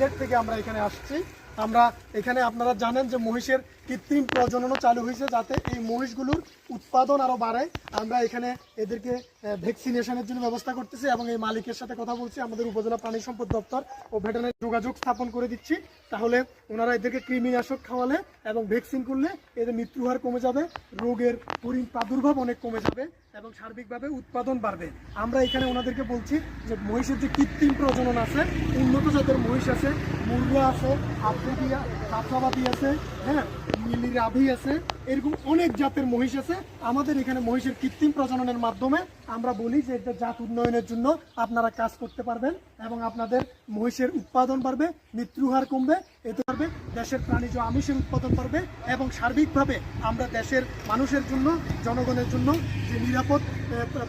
সিলেট থেকে আমরা এখানে আসছি। আমরা এখানে আপনারা জানেন যে মহিষের কৃত্রিম প্রজননও চালু হয়েছে, যাতে এই মহিষগুলোর উৎপাদন আরও বাড়ে। আমরা এখানে এদেরকে ভ্যাকসিনেশনের জন্য ব্যবস্থা করতেছি এবং এই মালিকের সাথে কথা বলছি। আমাদের উপজেলা প্রাণী সম্পদ দপ্তর ও ভেটেরিনারি যোগাযোগ স্থাপন করে দিচ্ছি। তাহলে ওনারা এদেরকে কৃমিনাশক খাওয়ালে এবং ভ্যাকসিন করলে এদের মৃত্যু হার কমে যাবে, রোগের প্রাদুর্ভাব অনেক কমে যাবে এবং সার্বিকভাবে উৎপাদন বাড়বে। আমরা এখানে ওনাদেরকে বলছি যে মহিষের যে কৃত্রিম প্রজনন আছে, উন্নত জাতের মহিষ আছে, মুরগা আছে, হাফসাবাদী আছে, হ্যাঁ, নীলি রাভি আছে, এরকম অনেক জাতের মহিষ আছে আমাদের এখানে। মহিষের কৃত্রিম প্রজননের মাধ্যমে আমরা বলি যে এটা জাত উন্নয়নের জন্য আপনারা কাজ করতে পারবেন এবং আপনাদের মহিষের উৎপাদন বাড়বে, মৃত্যু হার কমবে, এতে পারবে দেশের প্রাণীজ আমিষের উৎপাদন বাড়বে এবং সার্বিকভাবে আমরা দেশের মানুষের জন্য, জনগণের জন্য যে নিরাপদ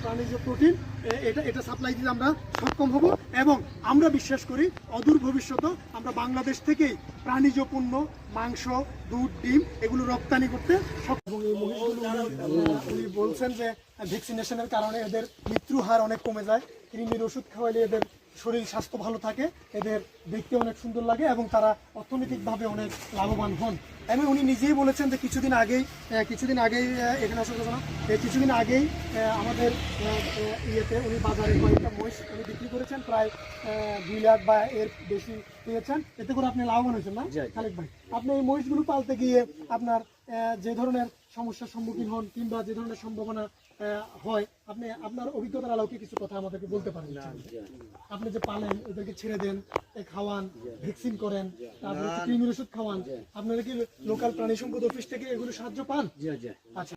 প্রাণীজ প্রোটিন এটা সাপ্লাই দিতে আমরা সক্ষম হব। এবং আমরা বিশ্বাস করি অদূর ভবিষ্যতে আমরা বাংলাদেশ থেকেই প্রাণীজ পণ্য, মাংস, দুধ, ডিম এগুলো রপ্তানি করতে সক্ষম। এবং এই মহিষগুলো উনি বলছেন যে ভ্যাকসিনেশনের কারণে এদের মৃত্যু হার অনেক কমে যায়, কৃমির ওষুধ খাওয়াইলে এদের শরীর স্বাস্থ্য ভালো থাকে, এদের দেখতে অনেক সুন্দর লাগে এবং তারা অর্থনৈতিকভাবে অনেক লাভবান হন। এবং উনি নিজেই বলেছেন যে কিছুদিন আগেই এখানে আসার কথা না, কিছুদিন আগেই আমাদের ইয়েতে উনি বাজারে কয়েকটা মহিষ উনি বিক্রি করেছেন, প্রায় 2 লাখ বা এর বেশি পেয়েছেন। এতে করে আপনি লাভবান হয়েছেন না খালেক ভাই? আপনি এই মহিষগুলো পালতে গিয়ে আপনার যে ধরনের সমস্যার সম্মুখীন হন কিংবা যে ধরনের সম্ভাবনা হয়, আপনি আপনার অভিজ্ঞতার আলোকে কিছু কথা আমাদেরকে বলতে পারেন? আপনি যে পালেন, এদেরকে ছেড়ে দেন, খাওয়ান, ভ্যাকসিন করেন, তারপরে কৃমির ওষুধ খাওয়ান, আপনারা কি লোকাল প্রাণী সম্পদ অফিস থেকে এগুলো সাহায্য পান? আচ্ছা।